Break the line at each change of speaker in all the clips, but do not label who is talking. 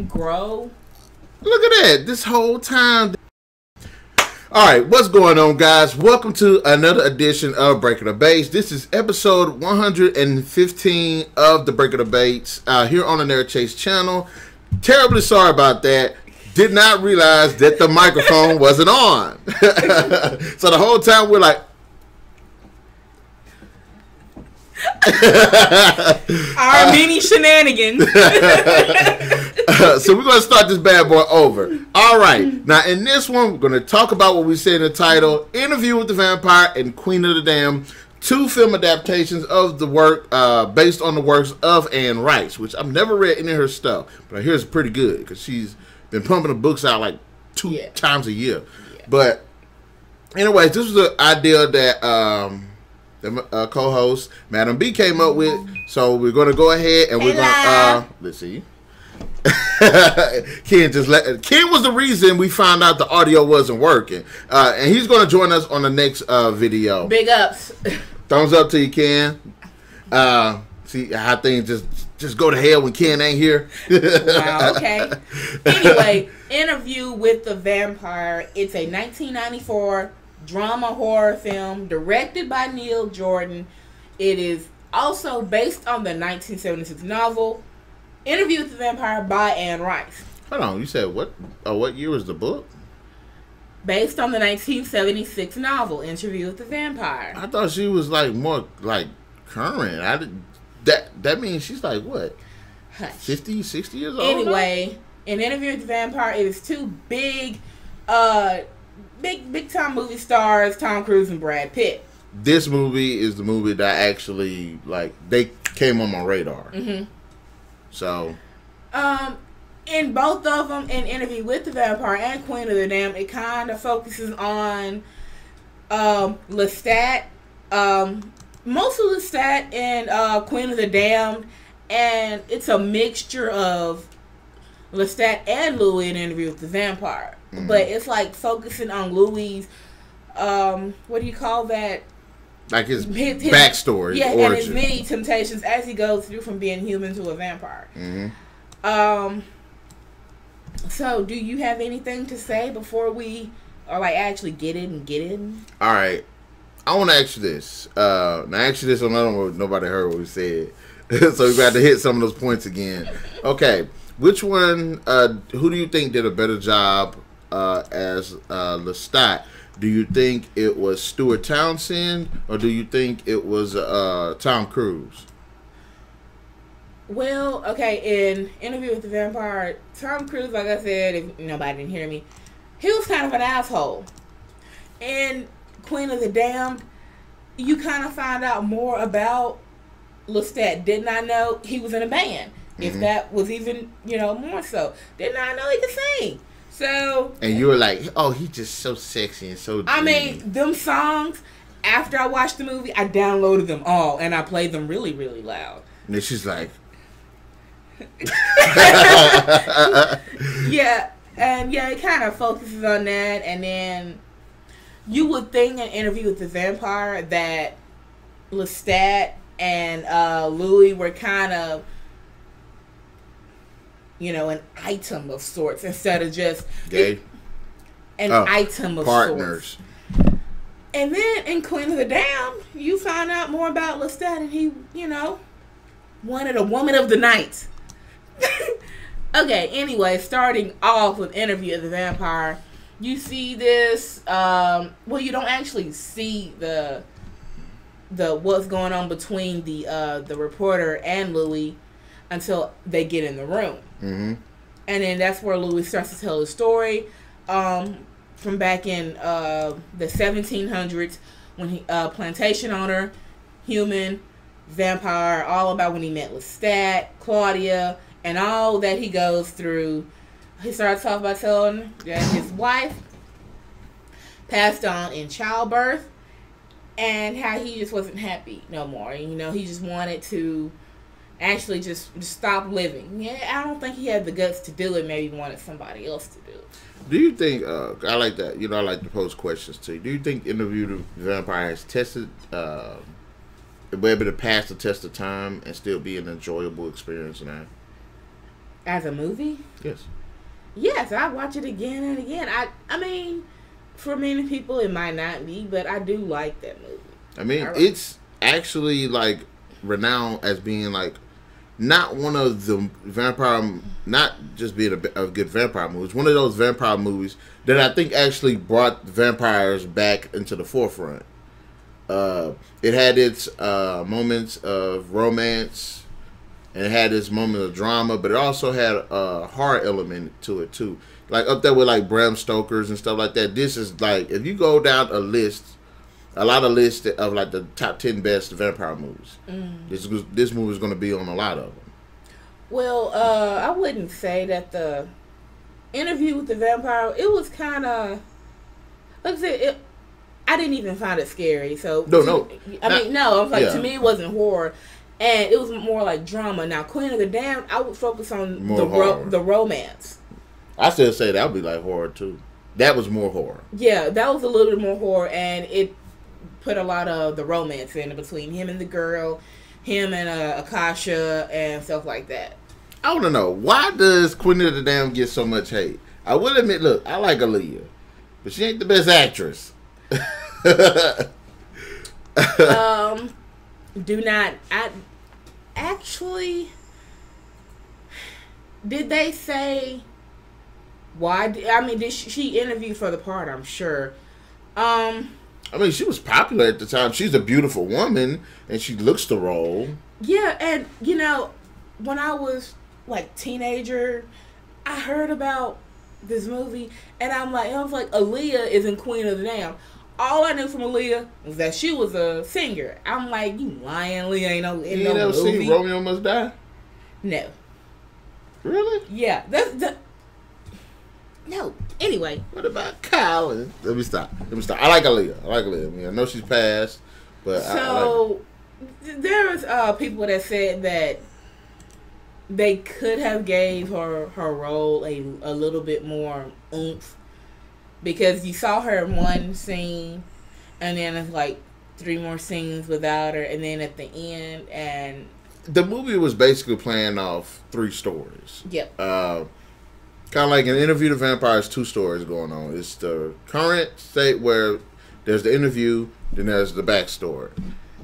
grow.
Look at that. This whole time. Alright, what's going on, guys? Welcome to another edition of Breaking the Bass. This is episode 115 of the Breaking the Bass here on the Narik Chase channel. Terribly sorry about that. Did not realize that the microphone wasn't on. So the whole time we're like,
our mini shenanigans.
So we're going to start this bad boy over. All right. Now, in this one, we're going to talk about what we said in the title, Interview with the Vampire and Queen of the Damned, two film adaptations of the work based on the works of Anne Rice, which I've never read any of her stuff, but I hear it's pretty good because she's been pumping the books out like two times a year. Yeah. But anyways, this was the idea that the co-host Madam B came up with, so we're going to go ahead and we're going to let's see. Ken was the reason we found out the audio wasn't working, and he's going to join us on the next video.
Big ups.
Thumbs up to you, Ken. See how things just go to hell when Ken ain't here.
Wow, okay. Anyway, Interview with the Vampire. It's a 1994 drama horror film directed by Neil Jordan. It is also based on the 1976 novel Interview with the Vampire by Anne Rice.
Hold on, you said what? What year was the book?
Based on the 1976 novel Interview with the Vampire.
I thought she was like more like current. That means she's like what?
Hush.
50, 60 years old?
Anyway, in Interview with the Vampire, it is two big time movie stars, Tom Cruise and Brad Pitt.
This movie is the movie that actually like they came on my radar. Mm-hmm. So,
in both of them, in Interview with the Vampire and Queen of the Damned, it kind of focuses on Lestat, most of Lestat and Queen of the Damned, and it's a mixture of Lestat and Louis in Interview with the Vampire. Mm-hmm. But it's like focusing on Louis' what do you call that?
Like his backstory,
yeah,
origin.
And his many temptations as he goes through from being human to a vampire. Mm-hmm. So, do you have anything to say before we, or like actually get in?
All right, I want to ask you this. Now, ask you this on another one. Nobody heard what we said, so we got to hit some of those points again. Okay, which one? Who do you think did a better job as Lestat? Do you think it was Stuart Townsend, or do you think it was Tom Cruise?
Well, okay, in Interview with the Vampire, Tom Cruise, like I said, if nobody didn't hear me, he was kind of an asshole. In Queen of the Damned, you kind of find out more about Lestat. Did not know he was in a band. Mm-hmm. If that was even, more so. Did not know he could sing. So,
and you were like, oh, he's just so sexy and so dreamy.
I mean, them songs, after I watched the movie, I downloaded them all, and I played them really, really loud.
And she's like...
Yeah, and it kind of focuses on that, and then you would think in Interview with the Vampire that Lestat and Louis were kind of an item of sorts instead of just an item of
partners.
Sorts. And then in Queen of the Damned, you find out more about Lestat, and he, wanted a woman of the night. Okay, anyway, starting off with Interview with the Vampire, you see this. You don't actually see the what's going on between the reporter and Louis until they get in the room. Mm-hmm. And then that's where Louis starts to tell his story from back in the 1700s when he plantation owner, human, vampire, all about when he met Lestat, Claudia, and all that he goes through. He starts off by telling that his wife passed on in childbirth and how he just wasn't happy no more. He just wanted to actually just stop living. Yeah, I don't think he had the guts to do it. Maybe he wanted somebody else to do it.
Do you think, I like that, I like to pose questions to you. Do you think Interview with the Vampire has tested, be able to pass the test of time and still be an enjoyable experience now?
As a movie?
Yes.
Yes, I watch it again and again. I mean, for many people it might not be, but I do like that movie.
I mean, it's actually like renowned as being like not one of the vampire, not just being a good vampire movie. It's one of those vampire movies that I think actually brought vampires back into the forefront. It had its moments of romance, and it had its moment of drama, but it also had a horror element to it too. Like up there with like Bram Stoker's and stuff like that. This is like, if you go down a list, a lot of lists of like the top 10 best vampire movies. This movie is going to be on a lot of them.
Well, I wouldn't say that the Interview with the Vampire, it was kind of, like I said, I didn't even find it scary. So I was like, to me it wasn't horror, and it was more like drama. Now, Queen of the Damned, I would focus on the romance.
I still say that would be like horror too. That was more horror.
Yeah, that was a little bit more horror, and it put a lot of the romance in between him and the girl, him and Akasha, and stuff like that.
I want to know, why does Queen of the Damned get so much hate? I will admit, look, I like Aaliyah, but she ain't the best actress.
Did they say why? Did she interview for the part? I'm sure.
I mean, she was popular at the time. She's a beautiful woman, and she looks the role.
Yeah, and when I was like teenager, I heard about this movie, and I was like, Aaliyah is in Queen of the Damned. All I knew from Aaliyah was that she was a singer. I'm like, you lying, Aaliyah ain't no movie. You never seen
Romeo Must Die?
No.
Really?
Yeah, no. Anyway.
What about Colin? Let me stop. I like Aaliyah. I mean, I know she's passed, but
so there was people that said that they could have gave her role a little bit more oomph, because you saw her in one scene, and then it's like 3 more scenes without her, and then at the end, and
the movie was basically playing off 3 stories.
Yep.
Kind of like an Interview with the Vampire, 2 stories going on. It's the current state where there's the interview, then there's the backstory.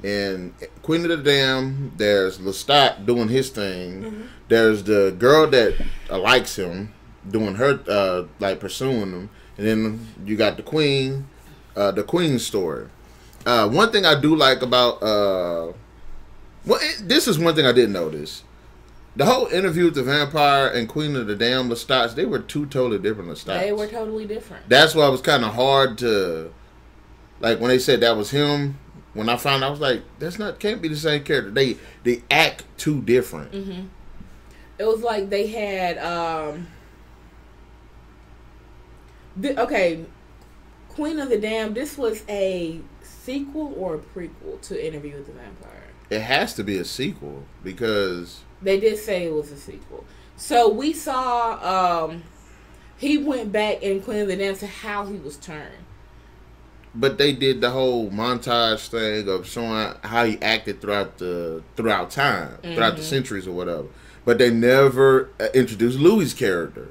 In Queen of the Damned, there's Lestat doing his thing. Mm-hmm. There's the girl that likes him doing her, like pursuing him. And then you got the Queen story. One thing I do like about, this is one thing I didn't notice. The whole Interview with the Vampire and Queen of the Damned Lestats, they were 2 totally different Lestats.
They were totally different.
That's why it was kind of hard to, like when they said that was him, when I found out, I was like, can't be the same character. They act too different.
Mm-hmm. It was like they had, Queen of the Damned, this was a sequel or a prequel to Interview with the Vampire?
It has to be a sequel, because
they did say it was a sequel. So we saw he went back in Queen of the Damned to how he was turned.
But they did the whole montage thing of showing how he acted throughout time, throughout the centuries or whatever. But they never introduced Louis' character.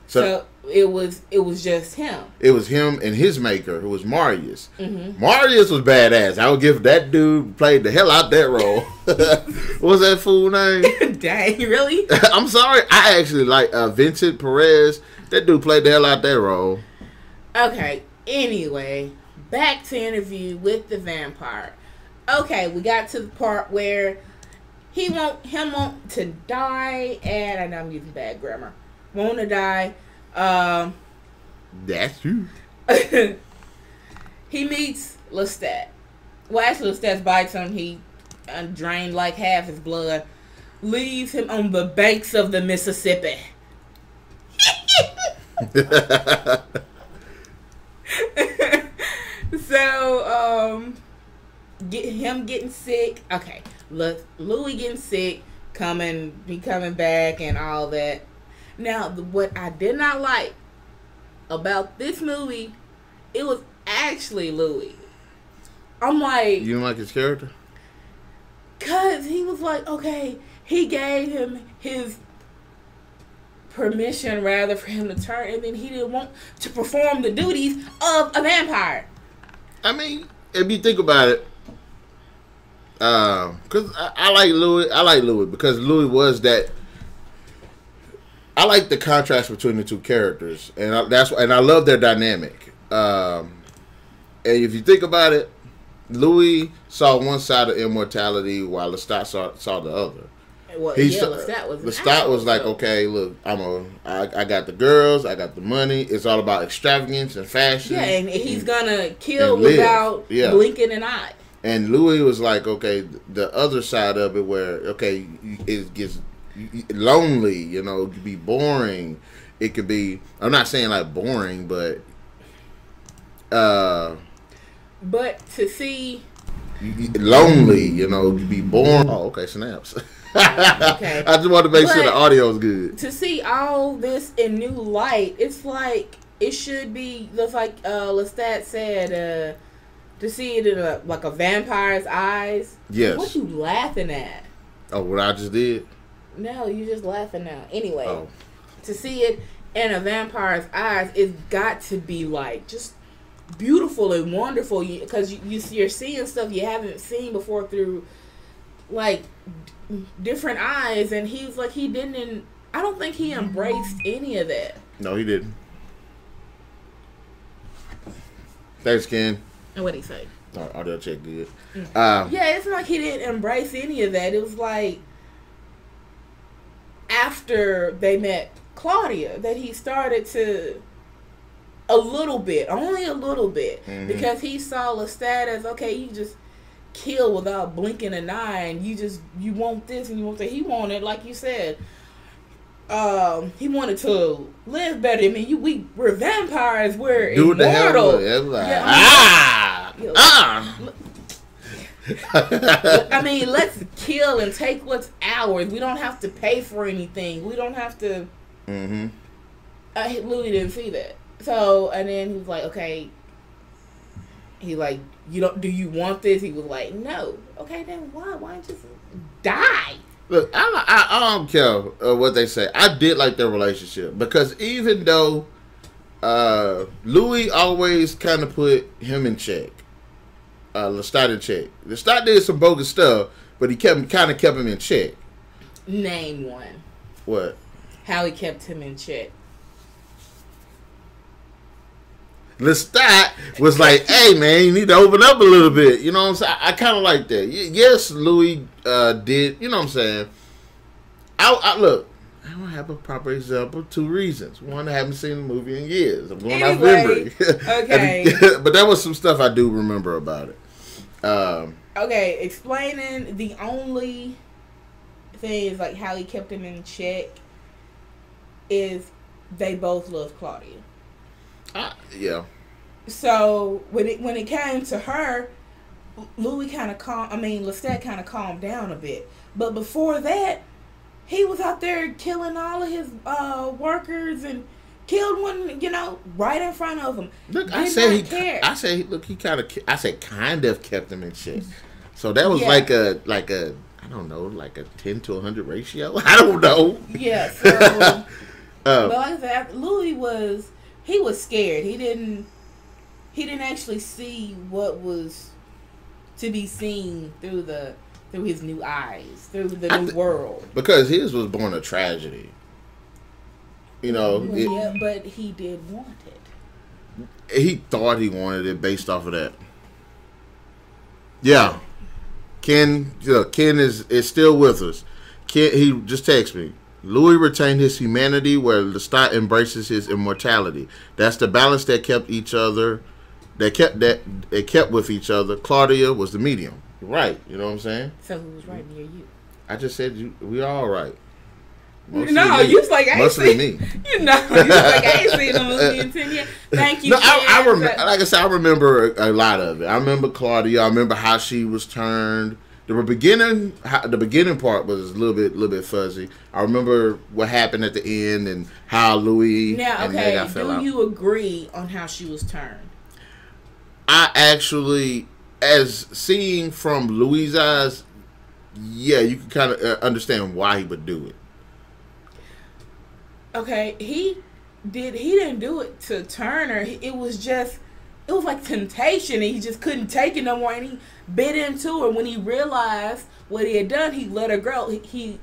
So it was just him.
It was him and his maker, who was Marius.
Mm-hmm.
Marius was badass. I would give that dude played the hell out that role. What was that fool name?
Dang, really?
I'm sorry. I actually like Vincent Perez. That dude played the hell out that role.
Okay. Anyway, back to Interview with the Vampire. Okay, we got to the part where him want to die, and I know I'm using bad grammar. Want to die.
That's true.
He meets Lestat. Well, actually, Lestat bites him. He drained like half his blood. Leaves him on the banks of the Mississippi. So, getting sick. Okay, Louis getting sick, coming back and all that. Now, what I did not like about this movie, it was actually Louis. I'm like,
you don't like his character?
Cause he was like, okay, he gave him his permission rather for him to turn, and then he didn't want to perform the duties of a vampire.
I mean, if you think about it, because I like Louis. I like Louis because Louis was that. I like the contrast between the two characters, and I love their dynamic. And if you think about it, Louis saw one side of immortality while Lestat saw the other.
Well, Lestat
was like, okay, look, I got the girls, I got the money. It's all about extravagance and fashion.
Yeah, and he's gonna kill without blinking an eye.
And Louis was like, okay, the other side of it, where okay, it gets lonely. You know, it could be boring. It could be. I'm not saying like boring, but
to see
lonely, you know, it could be boring. Oh, okay, snaps. Okay. I just want to make sure the audio is good.
To see all this in new light, it's like it should be. Just like Lestat said, to see it in a vampire's eyes.
Yes.
What you laughing at?
Oh, what I just did?
No, you just laughing now. Anyway, to see it in a vampire's eyes, it's got to be like just beautiful and wonderful. Because you're seeing stuff you haven't seen before through like different eyes, and he's like he didn't. I don't think he embraced any of that.
No, he didn't. Thanks, Ken.
And what'd he say?
Audio check good.
Yeah, it's like he didn't embrace any of that. It was like after they met Claudia that he started to a little bit, only a little bit, because he saw Lestat as okay, you just kill without blinking an eye, and you want this and you want that. He wanted, like you said, he wanted to live better. I mean, we're vampires. We're do immortal. I mean, let's kill and take what's ours. We don't have to pay for anything. We don't have to. Louis didn't see that. So, and then he was like, okay. He like, do you want this? He was like, no. Okay, then why? Why don't you just die?
Look, I don't care what they say. I did like their relationship because even though Louis always kind of put him in check, Lestat in check. Lestat did some bogus stuff, but he kind of kept him in check.
Name one.
What?
How he kept him in check.
Lestat was like, hey, man, you need to open up a little bit. You know what I'm saying? I kind of like that. Yes, Louis did. You know what I'm saying? Look, I don't have a proper example. 2 reasons. One, I haven't seen the movie in years. I'm going off memory.
Okay.
But that was some stuff I do remember about it.
Okay, explaining the only thing is like how he kept him in check is they both love Claudia.
Yeah.
So when it came to her, Louis kind of Lestat kind of calmed down a bit. But before that, he was out there killing all of his workers and killed one, right in front of him.
Look, I say kind of kept him in check. So that was like a I don't know, like a 10 to 100 ratio. I don't know.
Yeah. So, but like I said, Louis was scared. He didn't actually see what was to be seen through his new eyes, through the new world.
Because his was born a tragedy.
But he did want it.
He thought he wanted it based off of that. Yeah. Ken is still with us. He just texted me. Louis retained his humanity where Lestat embraces his immortality. That's the balance that kept each other. They kept with each other. Claudia was the medium. Right. You know what I'm saying?
So who was right near you?
I just said we all right.
You was like, I ain't seen me. You was like, I ain't seen the movie in 10 years. Thank you. No,
I remember. Like I said, I remember a lot of it. I remember Claudia. I remember how she was turned. The beginning part was a little bit fuzzy. I remember what happened at the end and how Louis and Meg fell out.
Do you agree on how she was turned?
I actually, as seeing from Louis' eyes, yeah, you can kind of understand why he would do it.
Okay, he didn't do it to Turner. It was like temptation, and he just couldn't take it no more, and he bit into her. When he realized what he had done, he let her go. He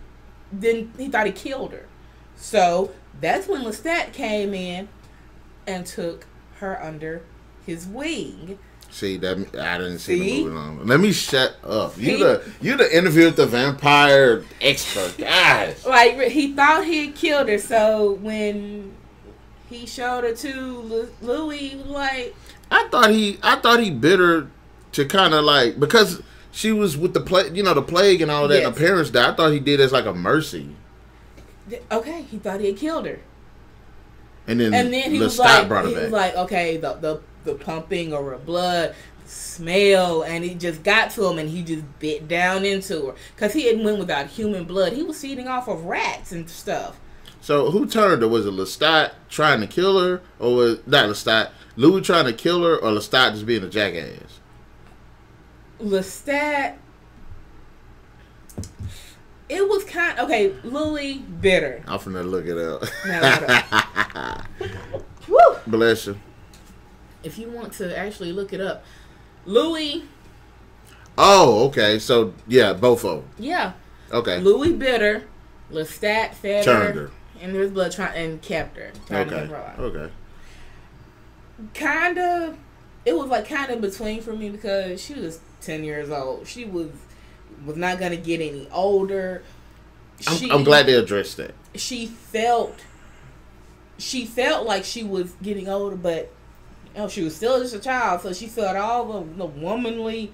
thought he killed her. So that's when Lestat came in and took her under his wing.
See that I didn't see the movie long. Let me shut up. You the interview with the vampire expert. Gosh.
Like, he thought he had killed her, so when he showed her to Louis, like,
I thought he bit her to kind of like, because she was with the plague, the plague and all of that. Yes. And her parents died. I thought he did as like a mercy.
Okay, he thought he had killed her.
And then
he was like, okay, the pumping of her blood, smell, and it just got to him, and he just bit down into her because he had went without human blood. He was feeding off of rats and stuff.
So who turned her? Was it Lestat trying to kill her, or was not Lestat? Louis trying to kill her, or Lestat just being a jackass?
Lestat. It was okay. Louis bit her.
I'm finna look it up.
No, woo!
Bless you.
If you want to actually look it up, Louis.
Oh, okay. So yeah, both of them.
Yeah.
Okay.
Louis bit her. Lestat fed
her.
And there's blood and kept her.
Okay. Okay.
It was like kind of between for me because she was 10 years old. She was not gonna get any older.
I'm glad they addressed that.
She felt like she was getting older, but she was still just a child, so she felt all the womanly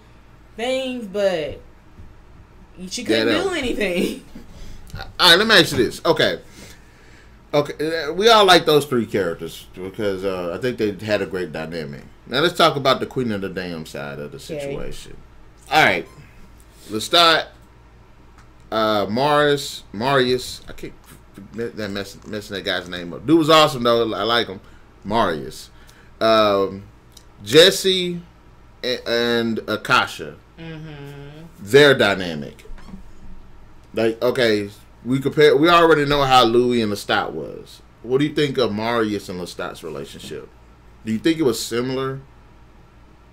things, but she couldn't do anything.
All right, let me ask you this. Okay, we all like those three characters because I think they had a great dynamic. Now let's talk about the Queen of the Damned side of the situation. All right, Lestat, Marius. I can't messing that guy's name up. Dude was awesome though. I like him. Marius. Jesse and Akasha, their dynamic. Like, okay, we already know how Louis and Lestat was. What do you think of Marius and Lestat's relationship? Do you think it was similar?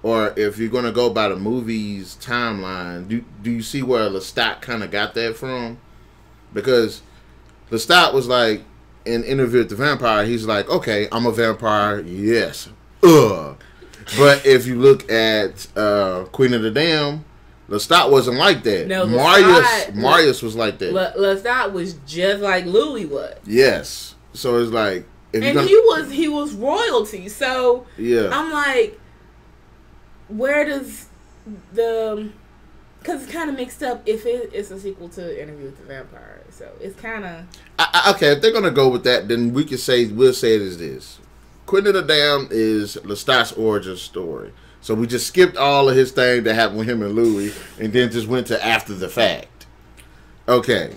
Or if you're going to go by the movie's timeline, do you see where Lestat kind of got that from? Because Lestat was like, in Interview with the Vampire, he's like, okay, I'm a vampire, yes. But if you look at Queen of the Damned, Lestat wasn't like that. No, Marius was like that.
Lestat was just like Louis was.
Yes. So it's like,
he was royalty. So
yeah,
I'm like, where does because it's kind of mixed up if it's a sequel to Interview with the Vampire. So it's kind of
okay. If they're gonna go with that, then we'll say it as this: Queen of the Damned is Lestat's origin story. So we just skipped all of his thing that happened with him and Louis, and then just went to after the fact. Okay.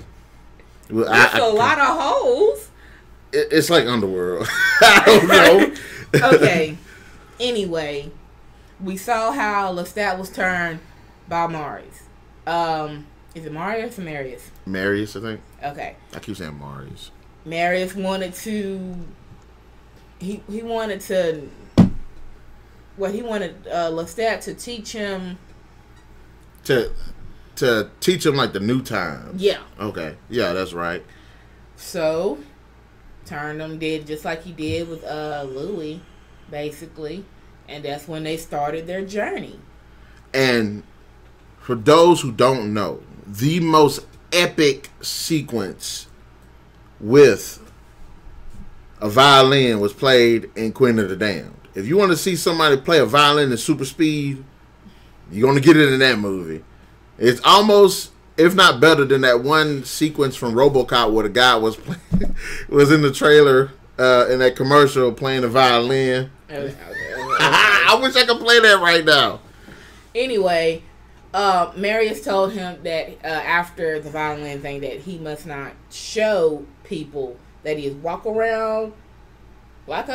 Well,
that's a lot of holes.
It's like Underworld. I don't know.
Okay. Anyway, we saw how Lestat was turned by Marius. Is it Marius or Marius?
Marius, I think.
Okay.
I keep saying Marius.
Marius wanted to. He wanted to. Well, he wanted Lestat to teach him.
To teach him like the new times.
Yeah.
Okay. Yeah, that's right.
So, Turnham did just like he did with Louis, basically, and that's when they started their journey.
And for those who don't know, the most epic sequence with a violin was played in Queen of the Damned. If you want to see somebody play a violin in super speed, you're going to get it in that movie. It's almost, if not better than that one sequence from RoboCop where the guy was in the trailer in that commercial playing the violin. I wish I could play that right now.
Anyway, Marius told him that after the violin thing that he must not show people that he is walk around like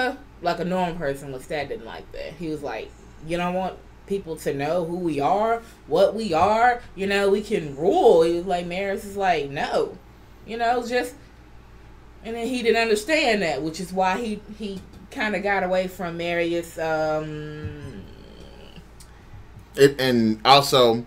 a normal person. Lestat didn't like that. He was like, you don't want people to know who we are, what we are. We can rule. He was like, Marius is like, no. Just And then he didn't understand that, which is why he kind of got away from Marius.
And also,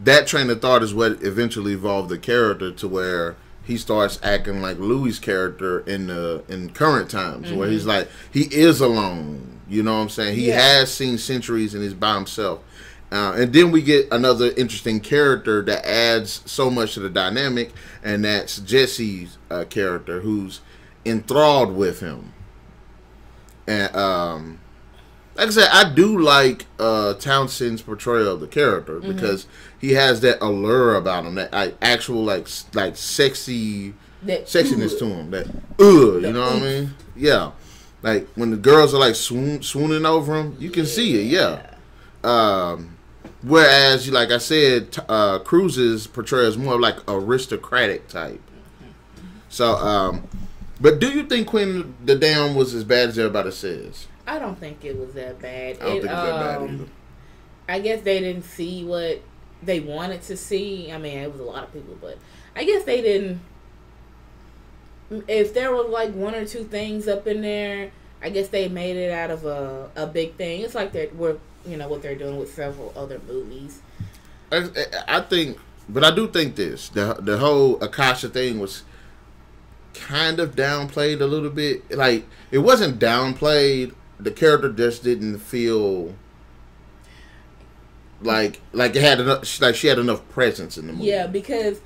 that train of thought is what eventually evolved the character to where he starts acting like Louis' character in current times, where he's like, he is alone. You know what I'm saying? He has seen centuries and he's by himself. And then we get another interesting character that adds so much to the dynamic, and that's Jesse's character, who's enthralled with him. And like I said, I do like Townsend's portrayal of the character because he has that allure about him, that actual like sexiness to him. That you know what I mean? Yeah, like when the girls are like swooning over him, you can see it. Yeah. Whereas, like I said, Cruz's portrayal is more like aristocratic type. So, but do you think Queen of the Damned was as bad as everybody says?
I don't think it was that bad.
I don't think it was that bad either.
I guess they didn't see what they wanted to see. I mean, it was a lot of people, but I guess they didn't. If there was like one or two things up in there, I guess they made it out of a big thing. It's like what they're doing with several other movies.
I think, but I do think this the whole Akasha thing was kind of downplayed a little bit. Like, it wasn't downplayed. The character just didn't feel like it had enough. Like she had enough presence in the movie.
Yeah, because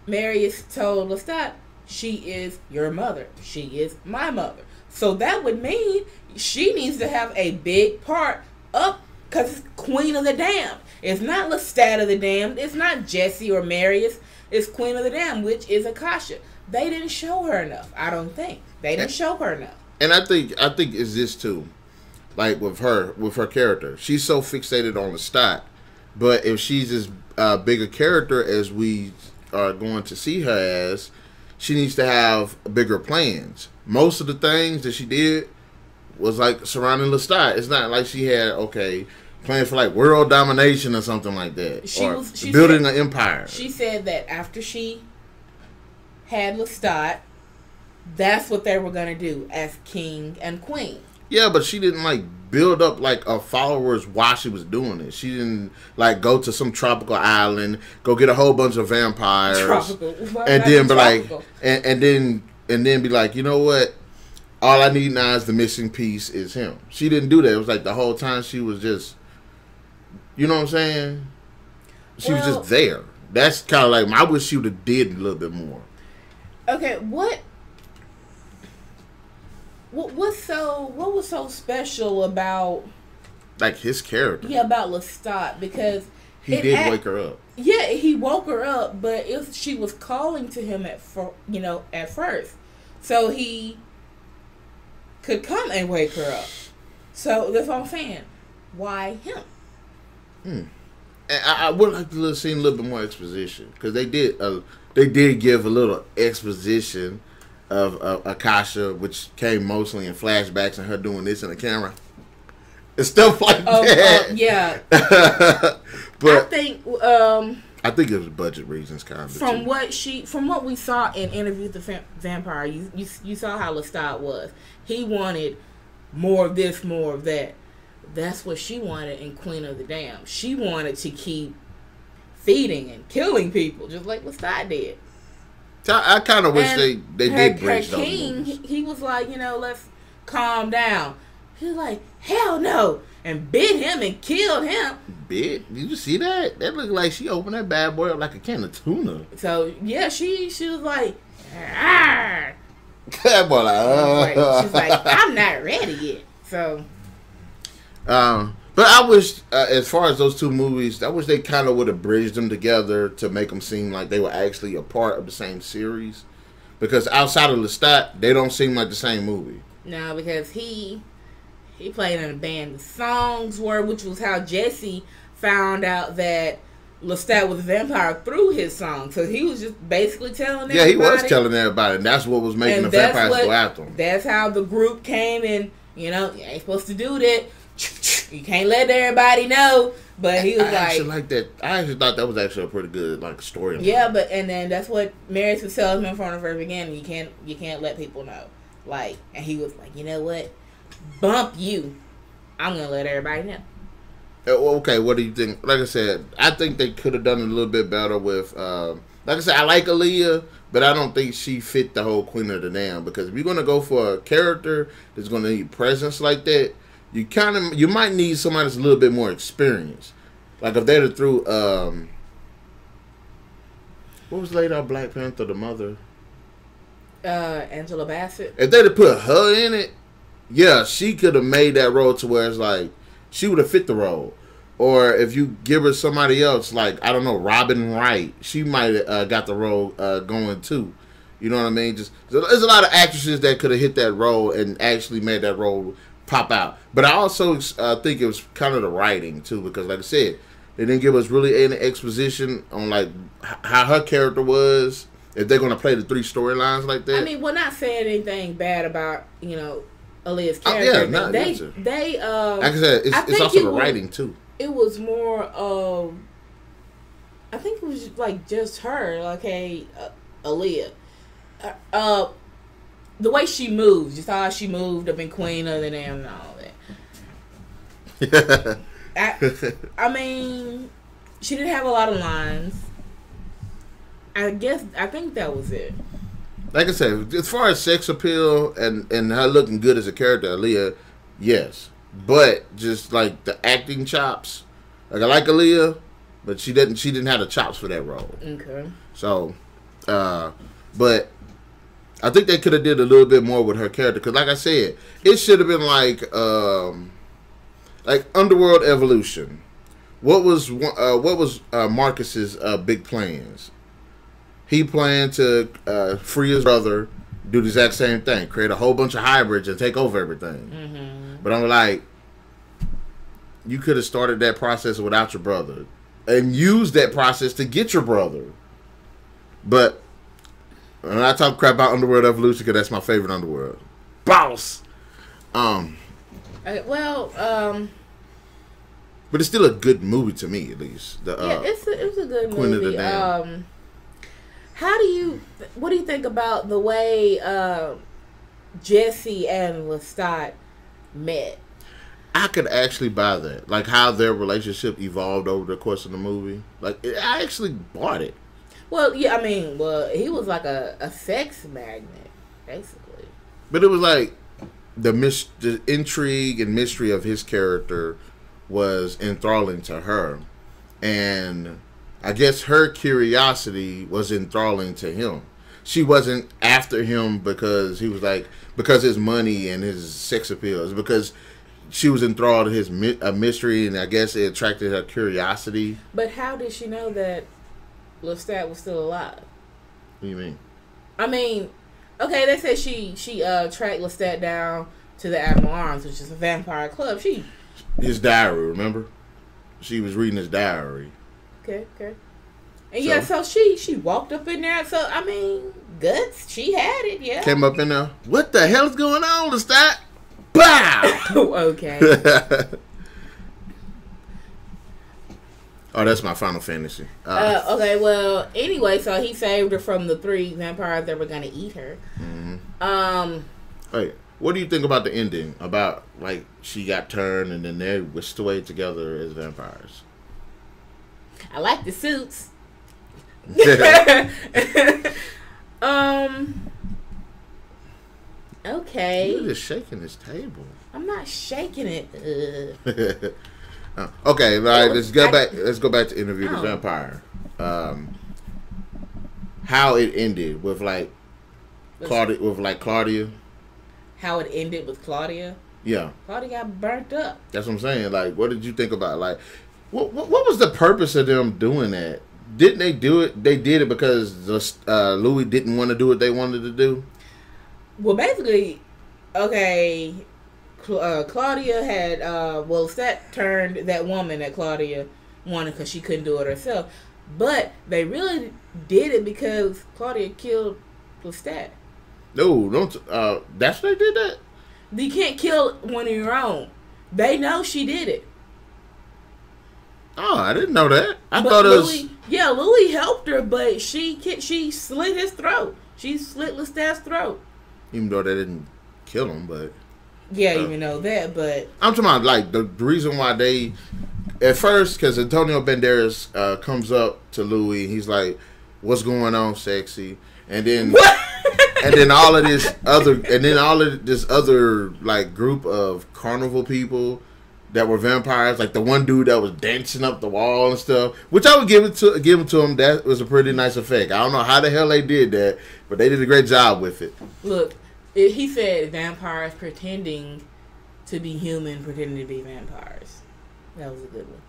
Marius told Lestat, "She is your mother. She is my mother." So that would mean she needs to have a big part up, because it's Queen of the Damned. It's not Lestat of the Damned. It's not Jesse or Marius. It's Queen of the Damned, which is Akasha. They didn't show her enough. I don't think they didn't show her enough.
And I think it's this too, like with her character. She's so fixated on Lestat, but if she's as big a character as we are going to see her as, she needs to have bigger plans. Most of the things that she did was like surrounding Lestat. It's not like she had plans for like world domination or something like that, she building an empire.
She said that after she had Lestat, that's what they were gonna do as king and queen.
Yeah, but she didn't like build up like her followers while she was doing it. She didn't like go to some tropical island, go get a whole bunch of vampires, and then be like, and then be like, you know what? All I need now is the missing piece is him. She didn't do that. It was like the whole time she was just, you know what I'm saying? She was just there. That's kind of like, I wish she would have did a little bit more.
Okay, what was so special about
like his character?
Yeah, about Lestat, because
he did wake her up.
Yeah, he woke her up, but she was calling to him at first, so he could come and wake her up. So that's what I'm saying. Why him?
I would like to see a little bit more exposition, because they did give a little exposition of Akasha, which came mostly in flashbacks and her doing this in the camera and stuff like that.
Yeah.
But
I
think it was budget reasons, kind of.
From what we saw in Interview with the Vampire, you saw how Lestat was. He wanted more of this, more of that. That's what she wanted in Queen of the Damned. She wanted to keep feeding and killing people, just like Lestat did.
I kind of wish they did bridge those movies.
He was like, let's calm down. He was like, hell no, and bit him and killed him.
Bit? Did you see that? That looked like she opened that bad boy up like a can of tuna.
So yeah, she was like, ah.
That boy like,
she's like, I'm not ready yet. So.
But I wish, as far as those two movies, I wish they kind of would have bridged them together to make them seem like they were actually a part of the same series. Because outside of Lestat, they don't seem like the same movie.
No, because he played in a band. The songs were, which was how Jesse found out that Lestat was a vampire through his song. So he was just basically telling everybody.
Yeah, he was telling everybody, and that's what was making the vampires go after him.
That's how the group came, and you ain't supposed to do that. You can't let everybody know. But he was
I actually like that. I actually thought that was actually a pretty good like story.
Yeah, and then that's what Married to Salesman from the very beginning. You can't let people know. Like, and he was like, you know what? Bump you. I'm gonna let everybody know.
Okay, what do you think? Like I said, I think they could have done a little bit better with. Like I said, I like Aaliyah, but I don't think she fit the whole Queen of the Damned, because if you're gonna go for a character that's gonna need presence like that, you might need somebody that's a little bit more experienced. Like if they'd have threw what was laid out Black Panther, the mother?
Angela Bassett.
If they'd have put her in it, yeah, she could have made that role to where it's like she would have fit the role. Or if you give her somebody else, like I don't know, Robin Wright, she might have got the role going too. You know what I mean? Just there's a lot of actresses that could have hit that role and actually made that role pop out. But I also think it was kind of the writing too, because like I said, they didn't give us really any exposition on like how her character was. If they're gonna play the 3 storylines like that,
I mean, we're not saying anything bad about Aaliyah's character. They
like I said, it's also the writing too.
It was more of, I think it was like just her, like Aaliyah, the way she moves, just how she moved up in Queen of the Damned and all that. I mean, she didn't have a lot of lines. I think that was it.
Like I said, as far as sex appeal and her looking good as a character, Aaliyah, yes. But just like the acting chops, like I like Aaliyah, but she didn't have the chops for that role.
Okay.
So, but I think they could have did a little bit more with her character, because like I said, it should have been like Underworld Evolution. What was Marcus's big plans? He planned to free his brother, do the exact same thing, create a whole bunch of hybrids and take over everything.
Mm-hmm.
But I'm like, you could have started that process without your brother and used that process to get your brother. But when I talk crap about Underworld Evolution, because that's my favorite Underworld. Boss!
But
it's still a good movie to me, at least.
It was a good
Queen
movie.
Of the Damned.
What do you think about the way Jesse and Lestat met?
I could actually buy that. Like how their relationship evolved over the course of the movie. Like I actually bought it.
Well, yeah, I mean, he was like a sex magnet, basically.
But it was like the intrigue and mystery of his character was enthralling to her, and I guess her curiosity was enthralling to him. She wasn't after him because his money and his sex appeal. It's because she was enthralled in his mystery, and I guess it attracted her curiosity.
But how did she know that Lestat was still alive?
What do you mean?
I mean, okay, they said she tracked Lestat down to the Admiral Arms, which is a vampire club.
His diary, remember? She was reading his diary.
Okay. And so she walked up in there. So, I mean, guts, she had it, yeah.
Came up in there. What the hell is going on, Lestat? Bow!
Okay.
Oh, that's my Final Fantasy.
Okay, well, anyway, so he saved her from the 3 vampires that were going to eat her.
Mm-hmm. Wait, what do you think about the ending? About, like, she got turned and then they were stayed together as vampires.
I like the suits. Okay.
You're just shaking this table.
I'm not shaking it.
Okay, all right. Let's go back to Interview with the Vampire. How it ended with Claudia.
How it ended with Claudia.
Yeah.
Claudia got burnt up.
That's what I'm saying. Like, what did you think about? Like, what was the purpose of them doing that? Didn't they do it? They did it because Louis didn't want to do what they wanted to do.
Well, basically, okay, Claudia had, Lestat turned that woman that Claudia wanted because she couldn't do it herself. But they really did it because Claudia killed Lestat.
No, don't. That's why they did that?
You can't kill one of your own. They know she did it.
Oh, I didn't know that. I
But
thought it was.
Louis helped her, but she slit his throat. She slit Lestat's throat.
Even though they didn't kill him, but.
Yeah, even know that, but.
I'm talking about, like, the reason why they. At first, because Antonio Banderas comes up to Louis, he's like, "What's going on, sexy?" And then.
What?
And then all of this other like group of carnival people that were vampires, like the one dude that was dancing up the wall and stuff, which I would give it to him. That was a pretty nice effect. I don't know how the hell they did that, but they did a great job with it.
Look, he said vampires pretending to be human, pretending to be vampires. That was a good one.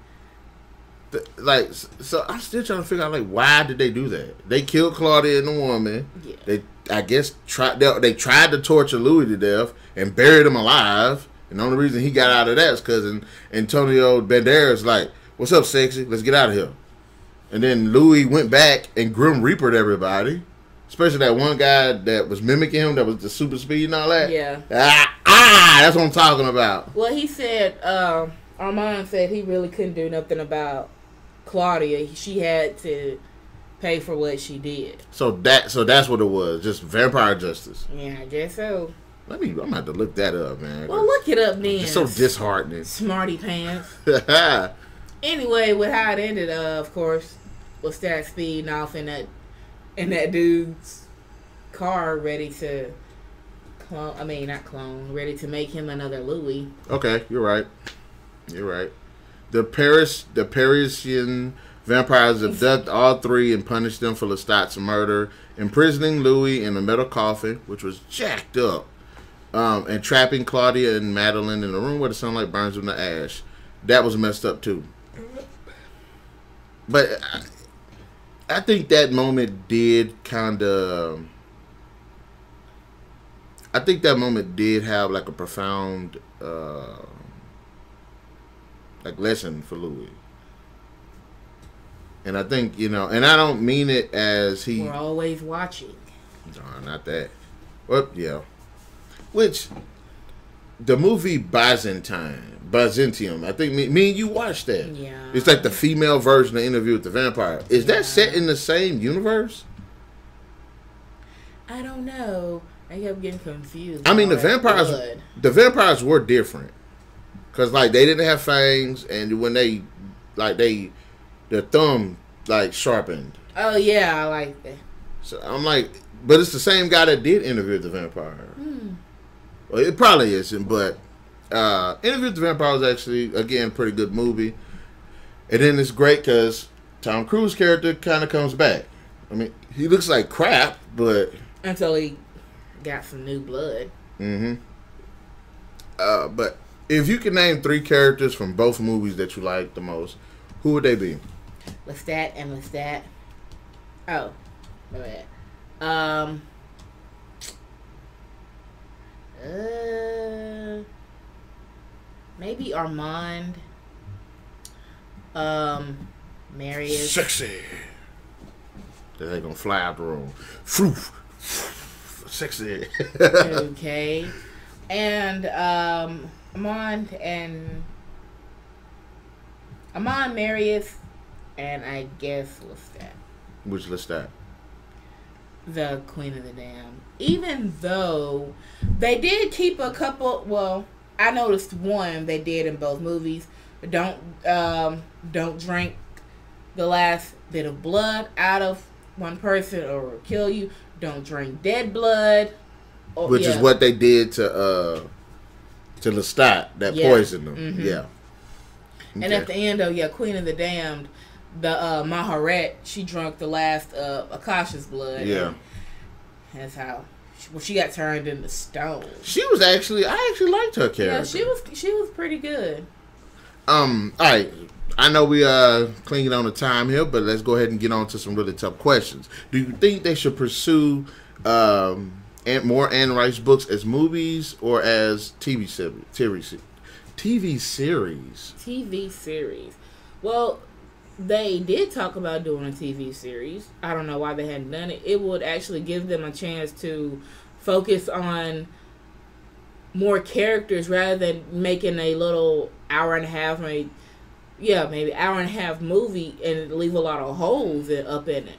Like, so I'm still trying to figure out, like, why did they do that? They killed Claudia and the woman. Yeah. They, I guess, tried to torture Louis to death and buried him alive. And the only reason he got out of that is because Antonio Banderas like, "What's up, sexy? Let's get out of here." And then Louis went back and Grim Reapered everybody, especially that one guy that was mimicking him, that was the super speed and all that.
Yeah.
That's what I'm talking about.
Well, he said, Armand said he really couldn't do nothing about Claudia. She had to pay for what she did. So
that's what it was. Just vampire justice.
Yeah, I guess so.
I'm gonna have to look that up, man.
Well, look it up then.
It's so disheartening.
Smarty pants. Anyway, with how it ended, of course, was that speeding off in that dude's car, ready to ready to make him another Louis.
Okay, you're right. The Parisian vampires abduct all three and punish them for Lestat's murder, imprisoning Louis in a metal coffin, which was jacked up, and trapping Claudia and Madeline in a room where the sunlight burns them to ash. That was messed up too. But I think that moment did have like a profound like lesson for Louis. And I think, and I don't mean it as
we're always watching.
No, not that. Well, yeah. Which, the movie Byzantium, I think me and you watched that.
Yeah.
It's like the female version of Interview with the Vampire. Is that set in the same universe?
I don't know. I kept getting confused.
I mean, the vampires were different. Because, like, they didn't have fangs, and when their thumb, like, sharpened.
Oh, yeah, I like that.
So, I'm like, but it's the same guy that did Interview with the Vampire. Well, it probably isn't, but Interview with the Vampire was actually, again, a pretty good movie. And then it's great because Tom Cruise's character kind of comes back. I mean, he looks like crap, but...
Until he got some new blood.
Mm-hmm. But if you could name 3 characters from both movies that you like the most, who would they be?
Lestat and Lestat. Oh, my bad. Maybe Armand. Marius.
Sexy. They're gonna fly out the room. Froof. Sexy.
Okay. And Armand, Marius, and I guess Lestat.
Which Lestat?
The Queen of the Damned. Even though they did keep a couple. Well, I noticed one they did in both movies. Don't drink the last bit of blood out of one person or it'll kill you. Don't drink dead blood.
Which is what they did to Lestat that poisoned them.
Mm-hmm.
Yeah. Okay.
And at the end of Queen of the Damned, the Maharet, she drank the last Akasha's blood.
Yeah.
That's how she got turned into stone.
I actually liked her character.
Yeah, she was pretty good.
All right. I know we clinging on the time here, but let's go ahead and get on to some really tough questions. Do you think they should pursue more Anne Rice books as movies or as TV series? TV series. Well, they did talk about doing a TV series. I don't know why they hadn't done it. It would actually give them a chance to focus on
more characters rather than making a little hour and a half, maybe hour and a half movie and leave a lot of holes up in it.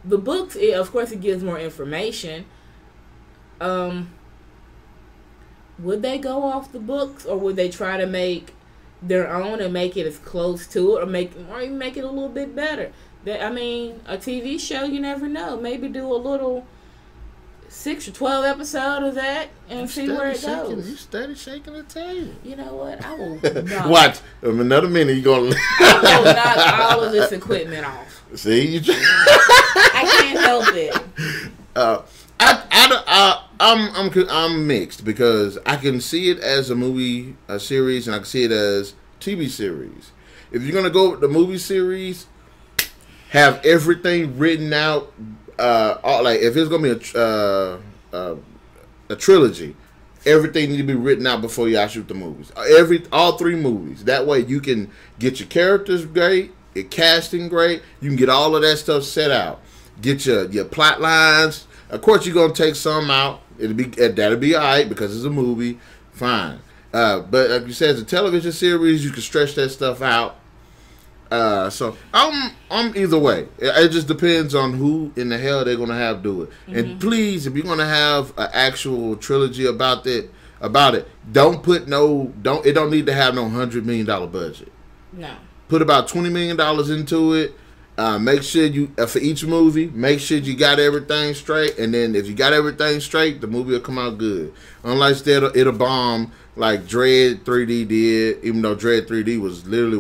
The books, of course, it gives more information. Would they go off the books, or would they try to make their own and make it as close to it, or even make it a little bit better? A TV show, you never know. Maybe do a little 6 or 12 episode of that and see where it goes. You
steady shaking the table.
You know what? I will knock.
Watch. Another minute, you're going to...
I will knock all of this equipment off.
See?
I can't help it.
I'm mixed because I can see it as a series, and I can see it as TV series. If you're going to go with the movie series, have everything written out. If it's gonna be a trilogy, everything need to be written out before y'all shoot the movies. All 3 movies. That way you can get your characters great, your casting great. You can get all of that stuff set out. Get your plot lines. Of course, you're gonna take some out. That'll be alright because it's a movie. Fine. But like you said, it's a television series. You can stretch that stuff out. So I'm either way. It just depends on who in the hell they're gonna have do it. Mm-hmm. And please, if you're gonna have an actual trilogy about it, it don't need to have no $100 million budget.
No.
Put about $20 million into it. Make sure you for each movie, make sure you got everything straight, and then if you got everything straight, the movie will come out good. Unless it'll bomb like Dread 3D did, even though Dread 3D was literally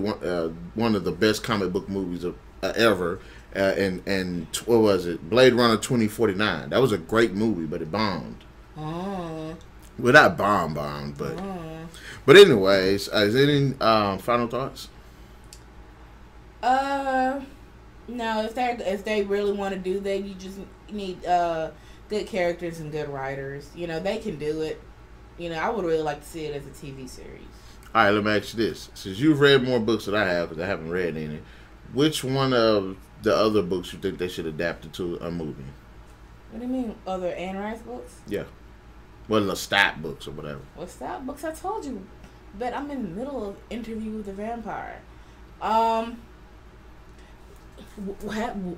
one of the best comic book movies ever. And what was it? Blade Runner 2049. That was a great movie, but it bombed.
Oh.
Well, not bombed, but. Oh. But anyways, is there any final thoughts?
No. If they really want to do that, you just need good characters and good writers. They can do it. I would really like to see it as a TV series.
All right, let me ask you this. Since you've read more books than I have, because I haven't read any, which one of the other books you think they should adapt it to a movie?
What do you mean, other Anne Rice books?
Yeah. Well, Lestat books or whatever.
Lestat books? I told you. But I'm in the middle of Interview with the Vampire.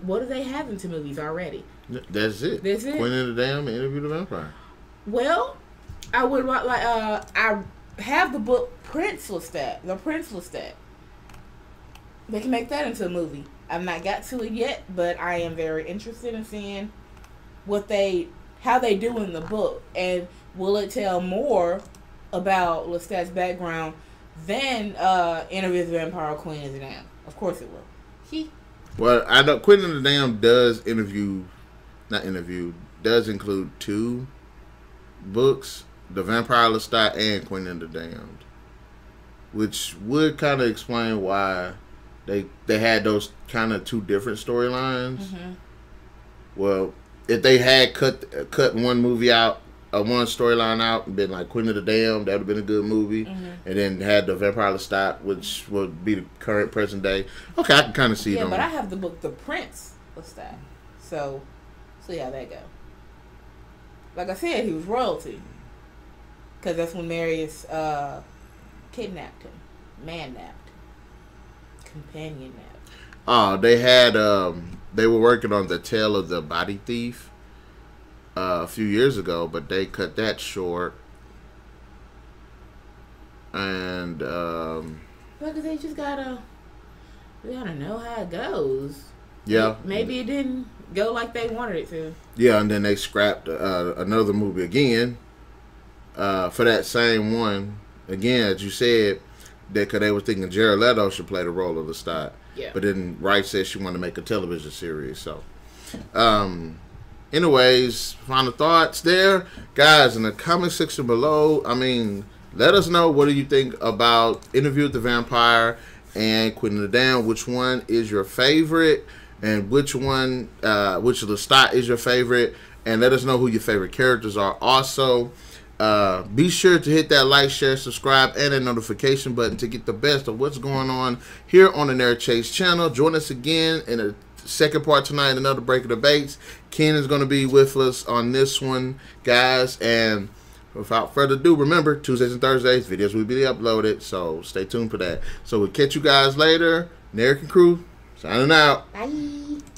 What do they have into movies already?
That's it. Queen of the Damned and Interview with the Vampire.
Well, I would I have the book Prince Lestat. The Prince Lestat. They can make that into a movie. I've not got to it yet, but I am very interested in seeing how they do in the book, and will it tell more about Lestat's background than Interview with the Vampire or Queen of the Damned? Of course it will.
Well, I know Queen of the Damned does include 2 books. The Vampire Lestat and Queen of the Damned, which would kind of explain why they had those kind of 2 different storylines. Mm-hmm. Well, if they had cut one movie out, one storyline out, and been like Queen of the Damned, that would have been a good movie. Mm-hmm. And then had the Vampire Lestat, which would be the current present day. Okay, I can kind of see it.
Yeah, but I have the book The Prince Lestat, so see how that go. Like I said, he was royalty. Because that's when Marius kidnapped him. Man-napped. Companion-napped.
Oh, they were working on The Tale of the Body Thief a few years ago, but they cut that short. And,
But they just gotta know how it goes.
Yeah.
Maybe it didn't go like they wanted it to.
Yeah, and then they scrapped another movie again. For that same one, again, as you said, because they were thinking Jared Leto should play the role of Lestat.
Yeah.
But then Wright said she wanted to make a television series. So, anyways, final thoughts there. Guys, in the comment section below, let us know what do you think about Interview with the Vampire and Queen of the Damned. Which one is your favorite? And which Lestat is your favorite? And let us know who your favorite characters are also. Be sure to hit that like, share, subscribe, and that notification button to get the best of what's going on here on the Narik Chase channel. Join us again in the second part tonight, another Break of Debates. Ken is going to be with us on this one, guys. And without further ado, remember, Tuesdays and Thursdays, videos will be uploaded, so stay tuned for that. So we'll catch you guys later. Narik and crew, signing out.
Bye.